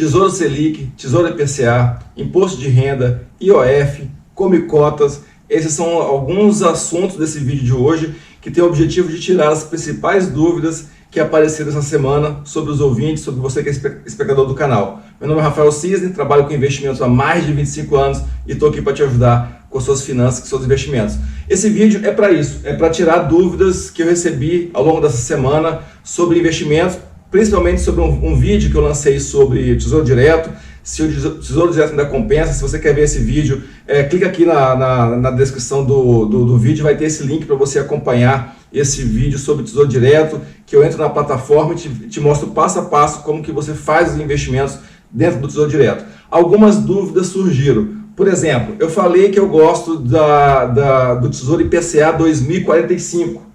Tesouro Selic, Tesouro IPCA, Imposto de Renda, IOF, Come Cotas. Esses são alguns assuntos desse vídeo de hoje que tem o objetivo de tirar as principais dúvidas que apareceram essa semana sobre os ouvintes, sobre você que é espectador do canal. Meu nome é Rafael Cisne, trabalho com investimentos há mais de 25 anos e estou aqui para te ajudar com suas finanças, com seus investimentos. Esse vídeo é para isso, é para tirar dúvidas que eu recebi ao longo dessa semana sobre investimentos, principalmente sobre um vídeo que eu lancei sobre Tesouro Direto. Se o Tesouro Direto ainda compensa, se você quer ver esse vídeo, clica aqui na descrição do vídeo, vai ter esse link para você acompanhar esse vídeo sobre Tesouro Direto, que eu entro na plataforma e te mostro passo a passo como que você faz os investimentos dentro do Tesouro Direto. Algumas dúvidas surgiram. Por exemplo, eu falei que eu gosto do Tesouro IPCA 2045.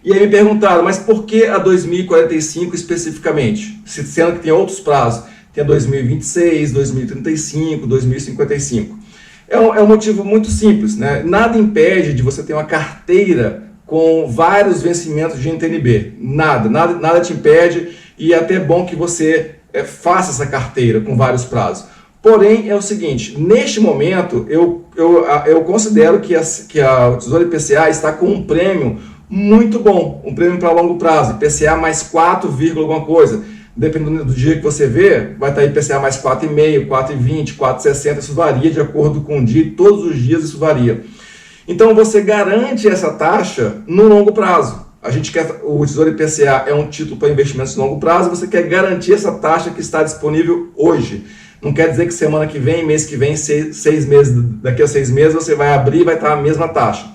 E aí me perguntaram, mas por que a 2045 especificamente? Sendo que tem outros prazos. Tem a 2026, 2035, 2055. É um motivo muito simples, né? Nada impede de você ter uma carteira com vários vencimentos de NTN-B. Nada te impede, e é até bom que você faça essa carteira com vários prazos. Porém, é o seguinte, neste momento, eu considero que o Tesouro IPCA está com um prêmio muito bom, um prêmio para longo prazo, IPCA mais 4, alguma coisa. Dependendo do dia que você vê, vai estar IPCA mais 4,5, 4,20, 4,60, isso varia de acordo com o dia, todos os dias isso varia. Então você garante essa taxa no longo prazo. O Tesouro IPCA é um título para investimentos de longo prazo, você quer garantir essa taxa que está disponível hoje. Não quer dizer que semana que vem, mês que vem, daqui a 6 meses você vai abrir e vai estar a mesma taxa.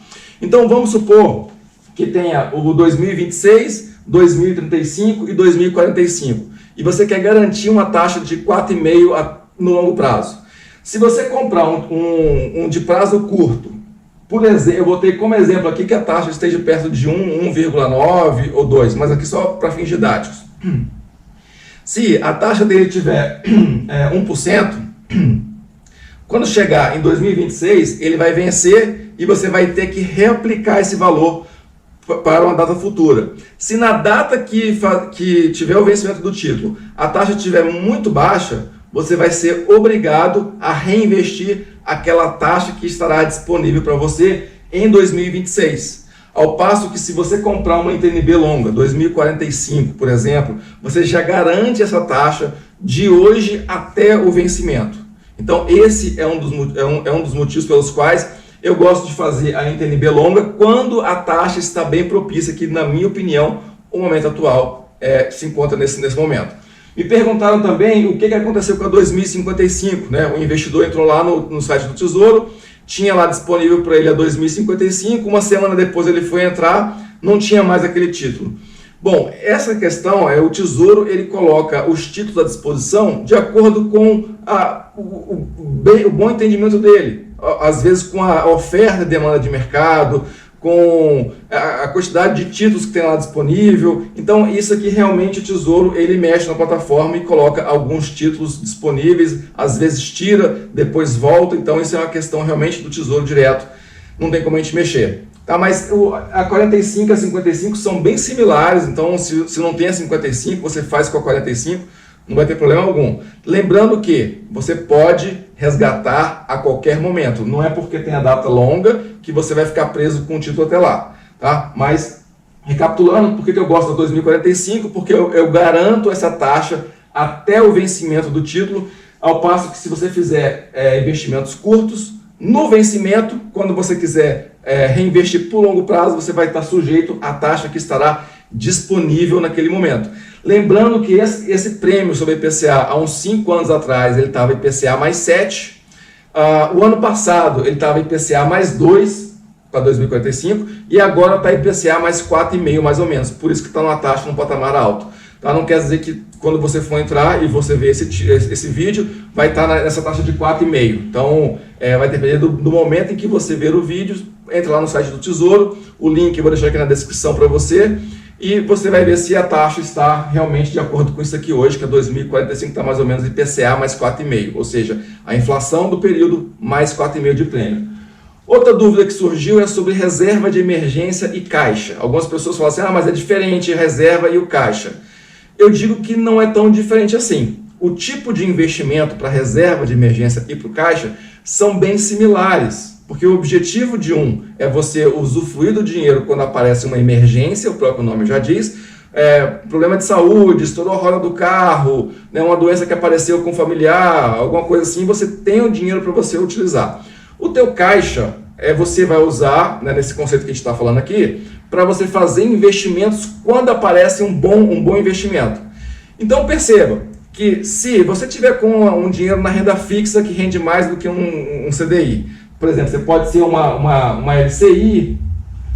Então vamos supor que tenha o 2026, 2035 e 2045. E você quer garantir uma taxa de 4,5 no longo prazo. Se você comprar um de prazo curto, por exemplo, eu botei como exemplo aqui que a taxa esteja perto de 1,9 ou 2, mas aqui só para fins didáticos. Se a taxa dele tiver 1%, quando chegar em 2026, ele vai vencer e você vai ter que reaplicar esse valor para uma data futura. Se na data que tiver o vencimento do título, a taxa estiver muito baixa, você vai ser obrigado a reinvestir aquela taxa que estará disponível para você em 2026. Ao passo que se você comprar uma NTN-B longa, 2045, por exemplo, você já garante essa taxa de hoje até o vencimento. Então esse é um dos motivos pelos quais eu gosto de fazer a NTN-B longa quando a taxa está bem propícia, que na minha opinião, o momento atual se encontra nesse momento. Me perguntaram também o que aconteceu com a 2055, né? O investidor entrou lá no site do Tesouro, tinha lá disponível para ele a 2055, uma semana depois ele foi entrar, não tinha mais aquele título. Bom, essa questão o Tesouro, ele coloca os títulos à disposição de acordo com o bom entendimento dele. Às vezes com a oferta e demanda de mercado, com a quantidade de títulos que tem lá disponível. Então isso aqui realmente o Tesouro, ele mexe na plataforma e coloca alguns títulos disponíveis, às vezes tira, depois volta. Então isso é uma questão realmente do Tesouro Direto, não tem como a gente mexer. Tá, mas a 45 e a 55 são bem similares, então se não tem a 55, você faz com a 45, não vai ter problema algum. Lembrando que você pode resgatar a qualquer momento. Não é porque tem a data longa que você vai ficar preso com o título até lá. Tá? Mas, recapitulando, por que eu gosto da 2045? Porque eu garanto essa taxa até o vencimento do título, ao passo que se você fizer investimentos curtos, no vencimento, quando você quiser reinvestir por longo prazo, você vai estar sujeito à taxa que estará disponível naquele momento. Lembrando que esse prêmio sobre IPCA, há uns 5 anos atrás, ele estava IPCA mais 7. O ano passado, ele estava IPCA mais 2 para 2045. E agora está IPCA mais 4,5 mais ou menos. Por isso que está numa taxa, num patamar alto. Tá? Não quer dizer que quando você for entrar e você ver esse vídeo, vai estar nessa taxa de 4,5. Então, vai depender do momento em que você ver o vídeo. Entra lá no site do Tesouro. O link eu vou deixar aqui na descrição para você. E você vai ver se a taxa está realmente de acordo com isso aqui hoje, que é 2045 está mais ou menos IPCA mais 4,5, ou seja, a inflação do período mais 4,5 de prêmio. Outra dúvida que surgiu é sobre reserva de emergência e caixa. Algumas pessoas falam assim, mas é diferente a reserva e o caixa. Eu digo que não é tão diferente assim. o tipo de investimento para reserva de emergência e para o caixa são bem similares, porque o objetivo de um é você usufruir do dinheiro quando aparece uma emergência, o próprio nome já diz, problema de saúde, estourou a roda do carro, né, uma doença que apareceu com um familiar, alguma coisa assim, você tem o dinheiro para você utilizar. O teu caixa, você vai usar, né, nesse conceito que a gente está falando aqui, para você fazer investimentos quando aparece um bom investimento. Então perceba que se você tiver com um dinheiro na renda fixa que rende mais do que um CDI, por exemplo, você pode ser uma LCI,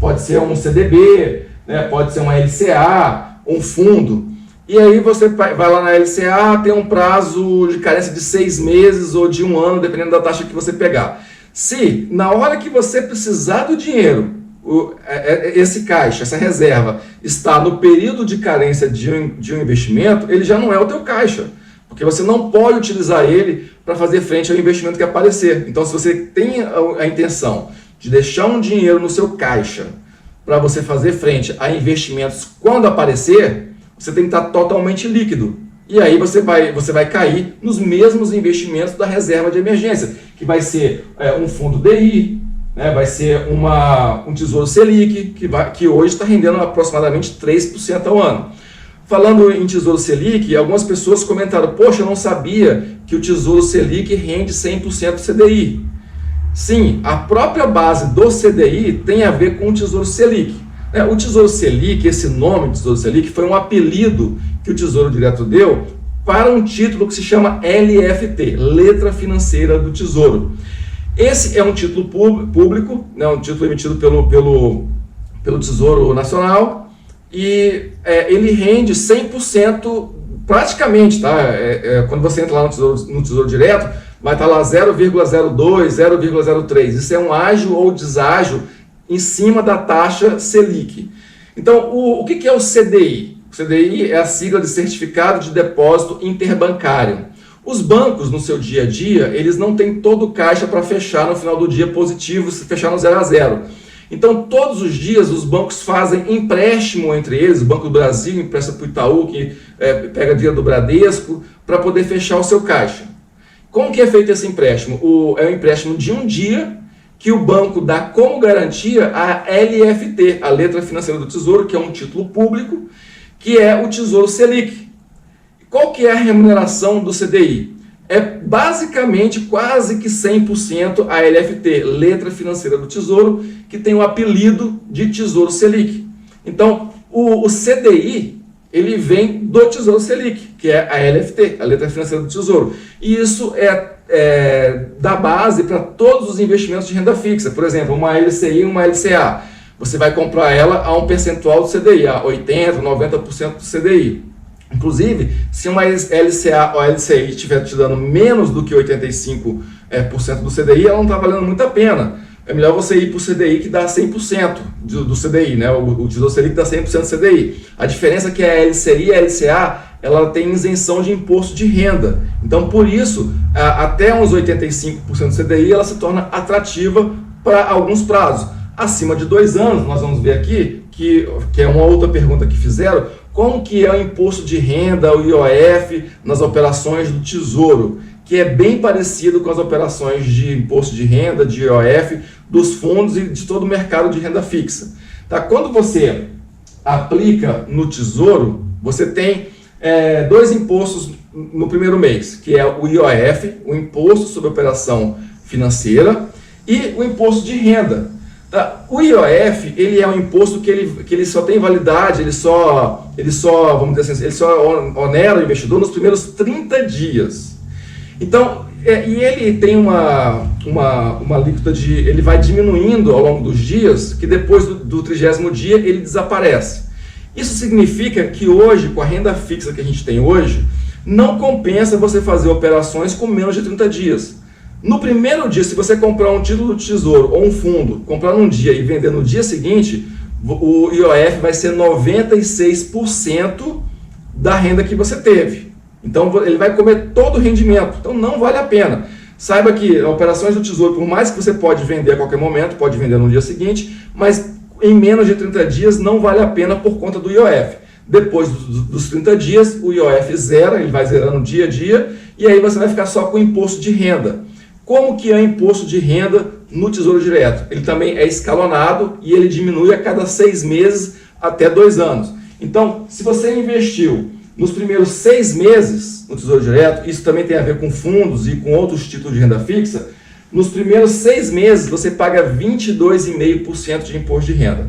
pode ser um CDB, né, pode ser uma LCA, um fundo, e aí você vai lá na LCA, tem um prazo de carência de 6 meses ou de 1 ano, dependendo da taxa que você pegar. Se na hora que você precisar do dinheiro, esse caixa, essa reserva, está no período de carência de um investimento, ele já não é o teu caixa, porque você não pode utilizar ele para fazer frente ao investimento que aparecer. Então, se você tem a intenção de deixar um dinheiro no seu caixa para você fazer frente a investimentos quando aparecer, você tem que estar totalmente líquido. E aí você vai cair nos mesmos investimentos da reserva de emergência, que vai ser um fundo DI, né, vai ser um Tesouro Selic, que hoje está rendendo aproximadamente 3% ao ano. Falando em Tesouro Selic, algumas pessoas comentaram, poxa, eu não sabia que o Tesouro Selic rende 100% CDI. Sim, a própria base do CDI tem a ver com o Tesouro Selic. O Tesouro Selic, esse nome Tesouro Selic, foi um apelido que o Tesouro Direto deu para um título que se chama LFT, Letra Financeira do Tesouro. Esse é um título público, né, um título emitido pelo Tesouro Nacional, e ele rende 100% praticamente, tá? Quando você entra lá no Tesouro Direto, vai estar lá 0,02, 0,03. Isso é um ágio ou deságio em cima da taxa Selic. Então, o que é o CDI? O CDI é a sigla de Certificado de Depósito Interbancário. Os bancos, no seu dia a dia, eles não têm todo o caixa para fechar no final do dia positivo, se fechar no 0 a 0. Então, todos os dias, os bancos fazem empréstimo entre eles. O Banco do Brasil empresta para o Itaú, que pega dinheiro do Bradesco, para poder fechar o seu caixa. Como que é feito esse empréstimo? É um empréstimo de um dia, que o banco dá como garantia a LFT, a Letra Financeira do Tesouro, que é um título público, que é o Tesouro Selic. Qual que é a remuneração do CDI? É basicamente quase que 100% a LFT, Letra Financeira do Tesouro, que tem o apelido de Tesouro Selic. Então, o CDI, ele vem do Tesouro Selic, que é a LFT, a Letra Financeira do Tesouro. E isso dá base para todos os investimentos de renda fixa. Por exemplo, uma LCI e uma LCA. Você vai comprar ela a um percentual do CDI, a 80%, 90% do CDI. Inclusive, se uma LCA ou LCI estiver te dando menos do que 85% do CDI, ela não está valendo muito a pena. É melhor você ir para o CDI que dá 100% do CDI, né? O Tesouro Selic dá 100% do CDI. A diferença é que a LCI e a LCA, ela tem isenção de imposto de renda. Então, por isso, até uns 85% do CDI, ela se torna atrativa para alguns prazos. Acima de 2 anos, nós vamos ver aqui, que é uma outra pergunta que fizeram, como que é o imposto de renda, o IOF, nas operações do Tesouro, que é bem parecido com as operações de imposto de renda, de IOF, dos fundos e de todo o mercado de renda fixa. Tá? Quando você aplica no Tesouro, você tem 2 impostos no primeiro mês, que é o IOF, o Imposto sobre Operação Financeira, e o Imposto de Renda. Tá? O IOF, ele é um imposto que ele só tem validade, ele só, vamos dizer assim, ele só onera o investidor nos primeiros 30 dias. Então, e ele tem uma alíquota ele vai diminuindo ao longo dos dias, que depois do 30º dia ele desaparece. Isso significa que hoje, com a renda fixa que a gente tem hoje, não compensa você fazer operações com menos de 30 dias. No primeiro dia, se você comprar um título do Tesouro ou um fundo, comprar num dia e vender no dia seguinte, o IOF vai ser 96% da renda que você teve. Então, ele vai comer todo o rendimento. Então, não vale a pena. Saiba que operações do Tesouro, por mais que você pode vender a qualquer momento, pode vender no dia seguinte, mas em menos de 30 dias não vale a pena por conta do IOF. Depois dos 30 dias, o IOF zera, ele vai zerando dia a dia, e aí você vai ficar só com o imposto de renda. Como que é o imposto de renda no Tesouro Direto? Ele também é escalonado e ele diminui a cada 6 meses até 2 anos. Então, se você investiu nos primeiros 6 meses no Tesouro Direto, isso também tem a ver com fundos e com outros títulos de renda fixa, nos primeiros 6 meses você paga 22,5% de imposto de renda.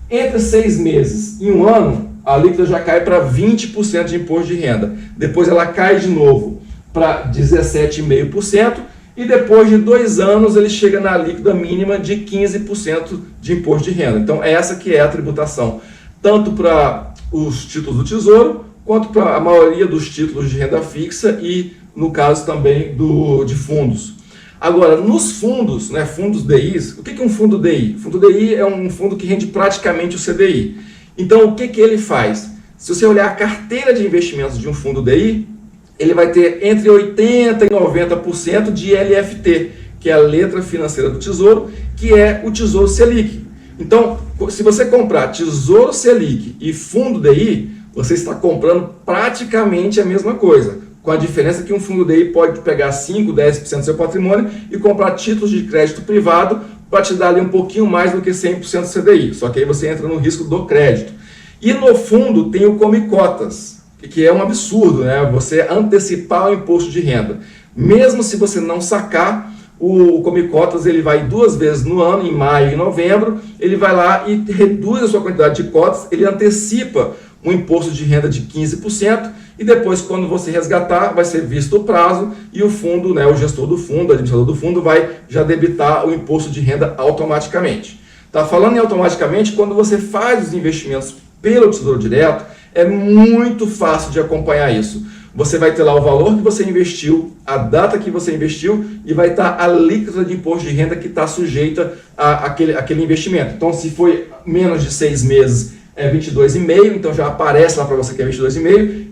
Entre 6 meses e 1 ano, a alíquota já cai para 20% de imposto de renda. Depois ela cai de novo para 17,5%. E depois de 2 anos ele chega na alíquota mínima de 15% de imposto de renda. Então essa que é a tributação, tanto para os títulos do Tesouro, quanto para a maioria dos títulos de renda fixa e no caso também de fundos. Agora, nos fundos, né, fundos DIs, o que é um fundo DI? O fundo DI é um fundo que rende praticamente o CDI. Então o que ele faz? Se você olhar a carteira de investimentos de um fundo DI, ele vai ter entre 80% e 90% de LFT, que é a letra financeira do Tesouro, que é o Tesouro Selic. Então, se você comprar Tesouro Selic e fundo DI, você está comprando praticamente a mesma coisa, com a diferença que um fundo DI pode pegar 5%, 10% do seu patrimônio e comprar títulos de crédito privado para te dar ali um pouquinho mais do que 100% do CDI, só que aí você entra no risco do crédito. E no fundo tem o Come Cotas, que é um absurdo, né? Você antecipar o imposto de renda. Mesmo se você não sacar, o Come Cotas ele vai 2 vezes no ano, em maio e novembro, ele vai lá e reduz a sua quantidade de cotas, ele antecipa um imposto de renda de 15%, e depois, quando você resgatar, vai ser visto o prazo e o fundo, né, o gestor do fundo, o administrador do fundo, vai já debitar o imposto de renda automaticamente. Tá falando em automaticamente, quando você faz os investimentos pelo Tesouro Direto, é muito fácil de acompanhar isso. Você vai ter lá o valor que você investiu, a data que você investiu e vai estar a alíquota de imposto de renda que está sujeita àquele investimento. Então, se foi menos de 6 meses, é 22,5%, então já aparece lá para você que é 22,5%,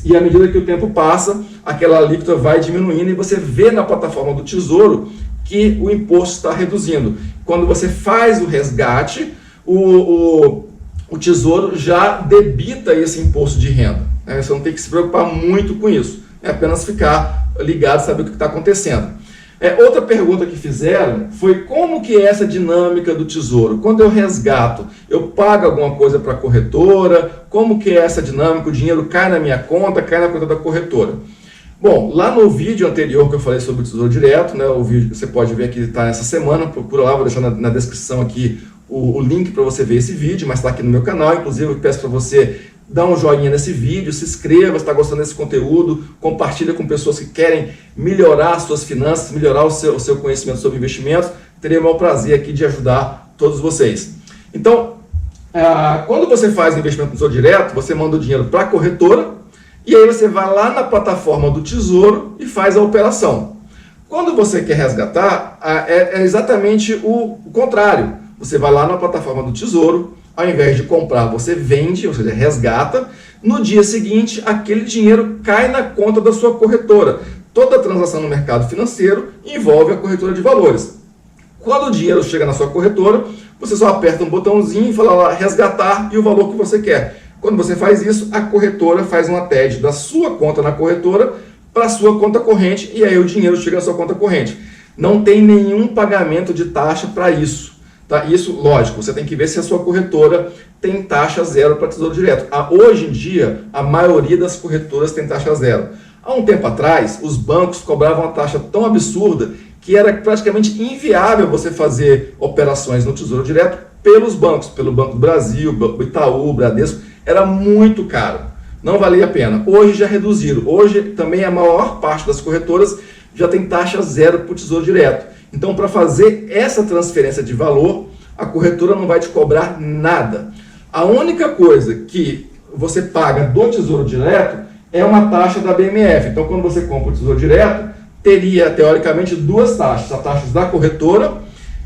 e à medida que o tempo passa, aquela alíquota vai diminuindo e você vê na plataforma do Tesouro que o imposto está reduzindo. Quando você faz o resgate, o Tesouro já debita esse imposto de renda. Né? Você não tem que se preocupar muito com isso. É apenas ficar ligado, saber o que está acontecendo. Outra pergunta que fizeram foi como que é essa dinâmica do Tesouro? Quando eu resgato, eu pago alguma coisa para a corretora? Como que é essa dinâmica? O dinheiro cai na minha conta, cai na conta da corretora? Bom, lá no vídeo anterior que eu falei sobre o Tesouro Direto, né, o vídeo que você pode ver que está nessa semana, procura lá, vou deixar na descrição aqui o link para você ver esse vídeo, mas está aqui no meu canal. Inclusive eu peço para você dar um joinha nesse vídeo, se inscreva se está gostando desse conteúdo, compartilha com pessoas que querem melhorar as suas finanças, melhorar o seu conhecimento sobre investimentos. Terei o maior prazer aqui de ajudar todos vocês. Então, quando você faz investimento no Tesouro Direto, você manda o dinheiro para a corretora e aí você vai lá na plataforma do Tesouro e faz a operação. Quando você quer resgatar, é exatamente o contrário. Você vai lá na plataforma do Tesouro, ao invés de comprar, você vende, ou seja, resgata. No dia seguinte, aquele dinheiro cai na conta da sua corretora. Toda transação no mercado financeiro envolve a corretora de valores. Quando o dinheiro chega na sua corretora, você só aperta um botãozinho e fala lá, resgatar, e o valor que você quer. Quando você faz isso, a corretora faz uma TED da sua conta na corretora para a sua conta corrente, e aí o dinheiro chega na sua conta corrente. Não tem nenhum pagamento de taxa para isso. Tá? Isso, lógico, você tem que ver se a sua corretora tem taxa zero para Tesouro Direto. Hoje em dia, a maioria das corretoras tem taxa zero. Há um tempo atrás, os bancos cobravam uma taxa tão absurda que era praticamente inviável você fazer operações no Tesouro Direto pelos bancos, pelo Banco do Brasil, Itaú, Bradesco. Era muito caro, não valia a pena. Hoje já reduziram. Hoje também a maior parte das corretoras já tem taxa zero para o Tesouro Direto. Então, para fazer essa transferência de valor, a corretora não vai te cobrar nada. A única coisa que você paga do Tesouro Direto é uma taxa da BMF. Então, quando você compra o Tesouro Direto, teria, teoricamente, 2 taxas. A taxa da corretora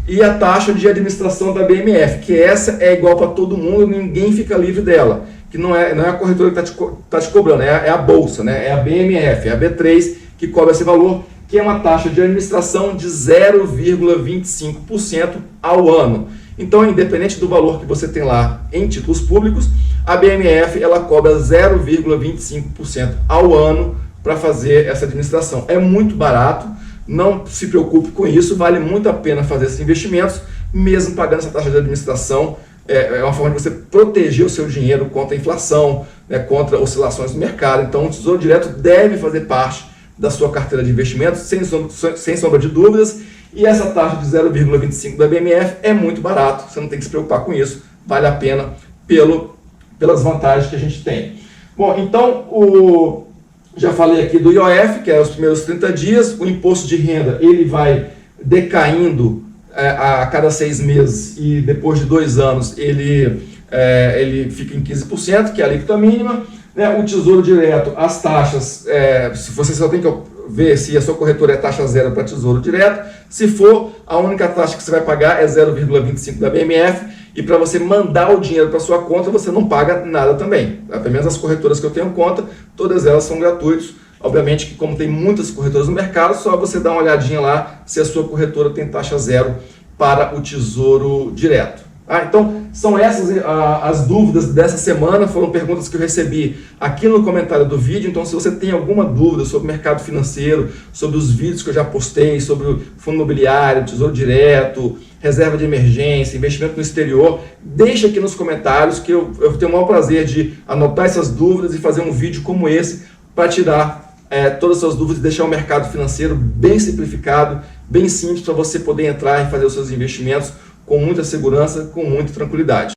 e a taxa de administração da BMF, que essa é igual para todo mundo, ninguém fica livre dela. Que não é a corretora que está te cobrando, é a bolsa, né? É a BMF, é a B3 que cobra esse valor, que é uma taxa de administração de 0,25% ao ano. Então, independente do valor que você tem lá em títulos públicos, a BMF ela cobra 0,25% ao ano para fazer essa administração. É muito barato, não se preocupe com isso, vale muito a pena fazer esses investimentos, mesmo pagando essa taxa de administração. É uma forma de você proteger o seu dinheiro contra a inflação, né, contra oscilações do mercado. Então, o Tesouro Direto deve fazer parte da sua carteira de investimentos, sem sombra de dúvidas. E essa taxa de 0,25% da BMF é muito barato, você não tem que se preocupar com isso, vale a pena pelas vantagens que a gente tem. Bom, então, já falei aqui do IOF, que é os primeiros 30 dias, o imposto de renda ele vai decaindo a cada 6 meses e depois de 2 anos ele fica em 15%, que é a alíquota mínima. Né? O Tesouro Direto, as taxas, se você só tem que ver se a sua corretora é taxa zero para Tesouro Direto, se for, a única taxa que você vai pagar é 0,25% da BMF, e para você mandar o dinheiro para sua conta, você não paga nada também. Pelo menos as corretoras que eu tenho conta, todas elas são gratuitas. Obviamente que como tem muitas corretoras no mercado, só você dá uma olhadinha lá se a sua corretora tem taxa zero para o Tesouro Direto. Então, são essas as dúvidas dessa semana, foram perguntas que eu recebi aqui no comentário do vídeo. Então, se você tem alguma dúvida sobre o mercado financeiro, sobre os vídeos que eu já postei, sobre o fundo imobiliário, Tesouro Direto, reserva de emergência, investimento no exterior, deixa aqui nos comentários que eu tenho o maior prazer de anotar essas dúvidas e fazer um vídeo como esse para tirar todas as suas dúvidas e deixar o mercado financeiro bem simplificado, bem simples para você poder entrar e fazer os seus investimentos com muita segurança, com muita tranquilidade.